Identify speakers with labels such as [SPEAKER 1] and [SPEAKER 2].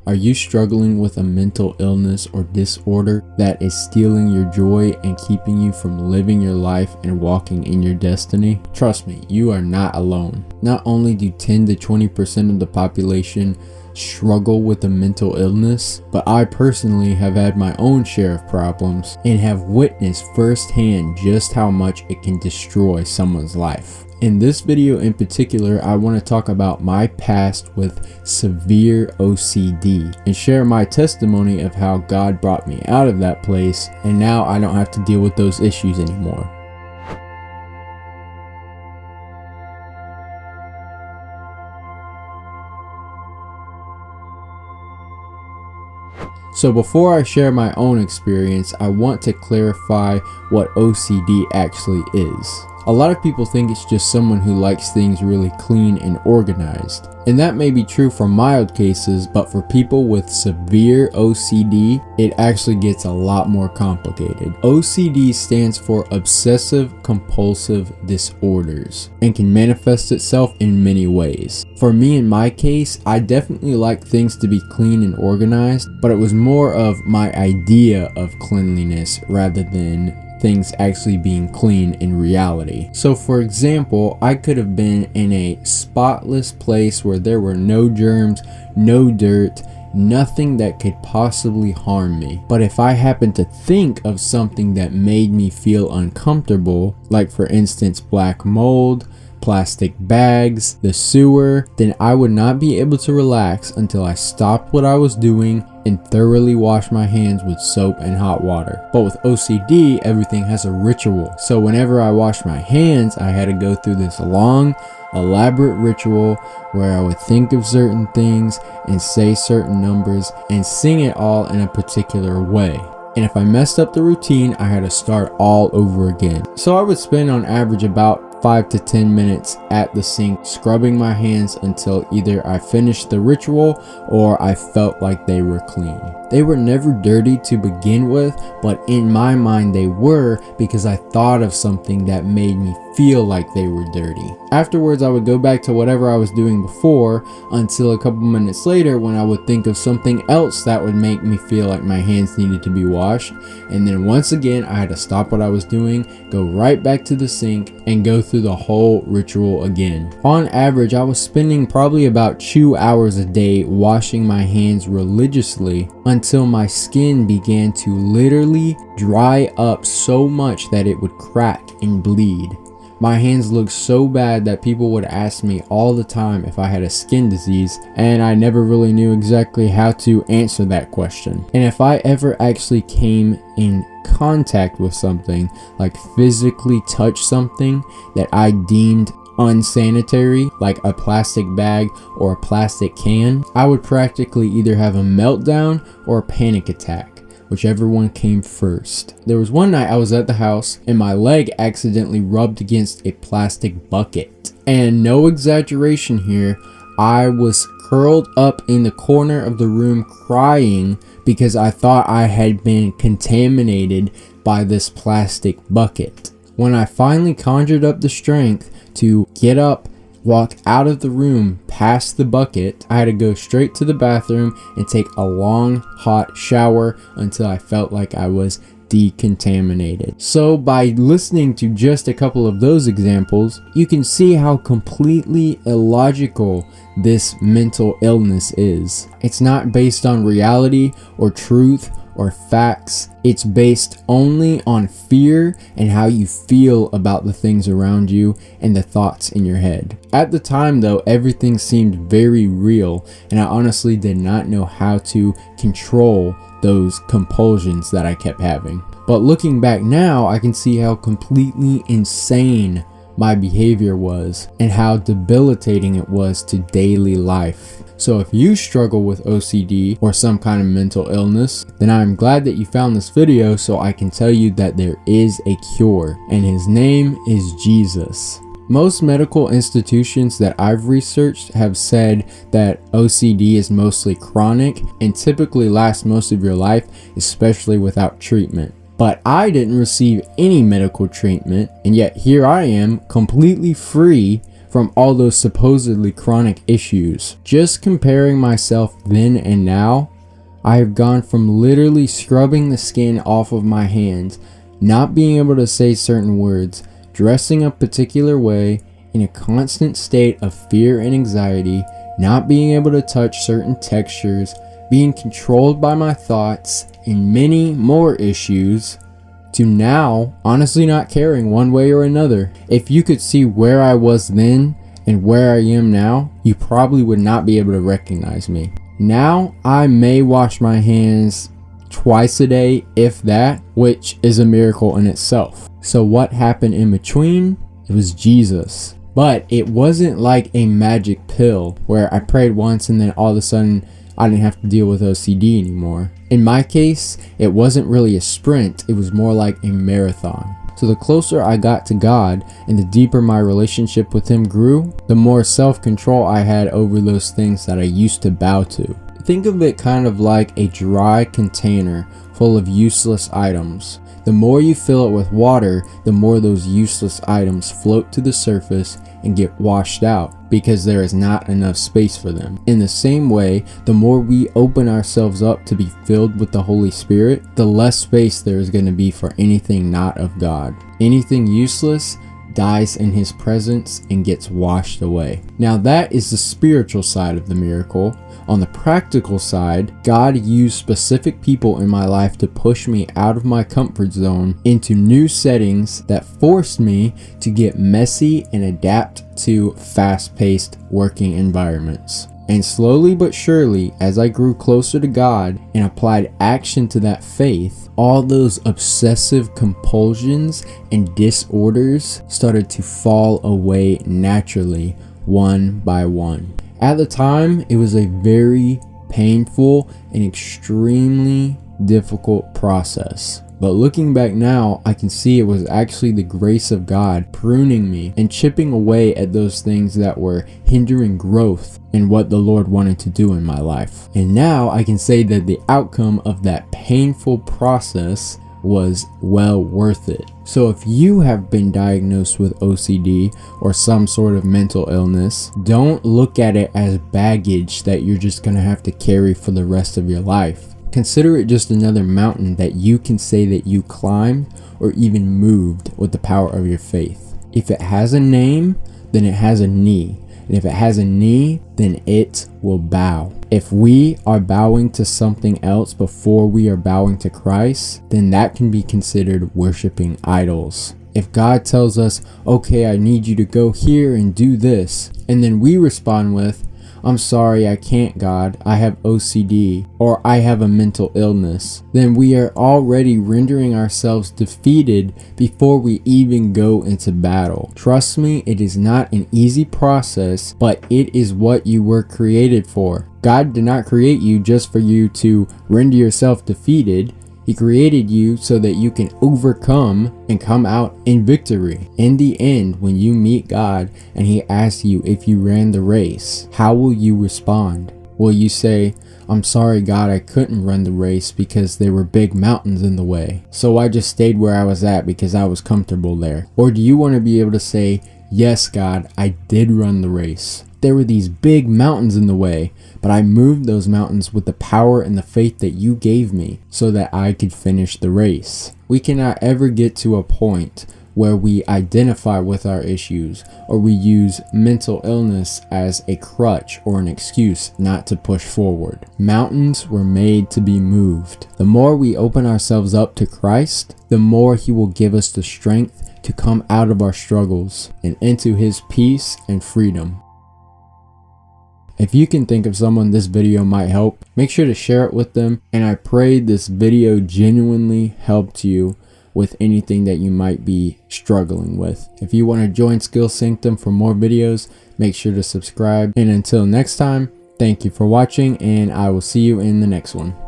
[SPEAKER 1] Are you struggling with a mental illness or disorder that is stealing your joy and keeping you from living your life and walking in your destiny? Trust me, you are not alone. Not only do 10 to 20% of the population struggle with a mental illness, but I personally have had my own share of problems and have witnessed firsthand just how much it can destroy someone's life. In this video in particular, I want to talk about my past with severe OCD and share my testimony of how God brought me out of that place, and now I don't have to deal with those issues anymore. So before I share my own experience, I want to clarify what OCD actually is. A lot of people think it's just someone who likes things really clean and organized. And that may be true for mild cases, but for people with severe OCD, it actually gets a lot more complicated. OCD stands for obsessive compulsive disorders and can manifest itself in many ways. For me, in my case, I definitely like things to be clean and organized, but it was more of my idea of cleanliness rather than things actually being clean in reality. So for example, I could have been in a spotless place where there were no germs, no dirt, nothing that could possibly harm me. But if I happened to think of something that made me feel uncomfortable, like for instance black mold, plastic bags, the sewer, then I would not be able to relax until I stopped what I was doing and thoroughly wash my hands with soap and hot water. But with OCD, everything has a ritual. So whenever I washed my hands, I had to go through this long, elaborate ritual where I would think of certain things and say certain numbers and sing it all in a particular way. And if I messed up the routine, I had to start all over again. So I would spend on average about 5 to 10 minutes at the sink scrubbing my hands until either I finished the ritual or I felt like they were clean. They were never dirty to begin with, but in my mind they were because I thought of something that made me feel like they were dirty. Afterwards, I would go back to whatever I was doing before until a couple minutes later when I would think of something else that would make me feel like my hands needed to be washed. And then once again, I had to stop what I was doing, go right back to the sink, and go through the whole ritual again. On average, I was spending probably about 2 hours a day washing my hands religiously until my skin began to literally dry up so much that it would crack and bleed. My hands looked so bad that people would ask me all the time if I had a skin disease, and I never really knew exactly how to answer that question. And if I ever actually came in contact with something, like physically touched something that I deemed unsanitary, like a plastic bag or a plastic can, I would practically either have a meltdown or a panic attack, whichever one came first. There was one night I was at the house and my leg accidentally rubbed against a plastic bucket. And no exaggeration here, I was curled up in the corner of the room crying because I thought I had been contaminated by this plastic bucket. When I finally conjured up the strength to get up, walk out of the room past the bucket, I had to go straight to the bathroom and take a long hot shower until I felt like I was decontaminated. So by listening to just a couple of those examples, you can see how completely illogical this mental illness is. It's not based on reality or truth or facts. It's based only on fear and how you feel about the things around you and the thoughts in your head. At the time though, everything seemed very real, and I honestly did not know how to control those compulsions that I kept having. But looking back now, I can see how completely insane my behavior was and how debilitating it was to daily life. So if you struggle with OCD or some kind of mental illness, then I'm glad that you found this video so I can tell you that there is a cure, and his name is Jesus. Most medical institutions that I've researched have said that OCD is mostly chronic and typically lasts most of your life, especially without treatment. But I didn't receive any medical treatment, and yet here I am completely free from all those supposedly chronic issues. Just comparing myself then and now, I have gone from literally scrubbing the skin off of my hands, not being able to say certain words, dressing a particular way, in a constant state of fear and anxiety, not being able to touch certain textures, being controlled by my thoughts, and many more issues, to now honestly not caring one way or another. If you could see where I was then and where I am now, you probably would not be able to recognize me. Now I may wash my hands twice a day, if that, which is a miracle in itself. So what happened in between? It was Jesus. But it wasn't like a magic pill where I prayed once and then all of a sudden I didn't have to deal with OCD anymore. In my case, it wasn't really a sprint, it was more like a marathon. So the closer I got to God and the deeper my relationship with Him grew, the more self-control I had over those things that I used to bow to. Think of it kind of like a dry container full of useless items. The more you fill it with water, the more those useless items float to the surface and get washed out because there is not enough space for them. In the same way, the more we open ourselves up to be filled with the Holy Spirit, the less space there is going to be for anything not of God. Anything useless dies in His presence and gets washed away. Now that is the spiritual side of the miracle. On the practical side, God used specific people in my life to push me out of my comfort zone into new settings that forced me to get messy and adapt to fast-paced working environments. And slowly but surely, as I grew closer to God and applied action to that faith, all those obsessive compulsions and disorders started to fall away naturally, one by one. At the time, it was a very painful and extremely difficult process. But looking back now, I can see it was actually the grace of God pruning me and chipping away at those things that were hindering growth in what the Lord wanted to do in my life. And now I can say that the outcome of that painful process was well worth it. So if you have been diagnosed with OCD or some sort of mental illness, don't look at it as baggage that you're just gonna have to carry for the rest of your life. Consider it just another mountain that you can say that you climbed or even moved with the power of your faith. If it has a name, then it has a knee. And if it has a knee, then it will bow. If we are bowing to something else before we are bowing to Christ, then that can be considered worshiping idols. If God tells us, okay, I need you to go here and do this, and then we respond with, I'm sorry, I can't, God, I have OCD, or I have a mental illness, then we are already rendering ourselves defeated before we even go into battle. Trust me, it is not an easy process, but it is what you were created for. God did not create you just for you to render yourself defeated. He created you so that you can overcome and come out in victory. In the end, when you meet God and He asks you if you ran the race, how will you respond? Will you say, I'm sorry God, I couldn't run the race because there were big mountains in the way, so I just stayed where I was at because I was comfortable there? Or do you want to be able to say, yes God, I did run the race. There were these big mountains in the way, but I moved those mountains with the power and the faith that you gave me so that I could finish the race. We cannot ever get to a point where we identify with our issues or we use mental illness as a crutch or an excuse not to push forward. Mountains were made to be moved. The more we open ourselves up to Christ, the more He will give us the strength to come out of our struggles and into His peace and freedom. If you can think of someone this video might help, make sure to share it with them, and I pray this video genuinely helped you with anything that you might be struggling with. If you want to join Skill Sanctum for more videos, make sure to subscribe, and until next time, thank you for watching, and I will see you in the next one.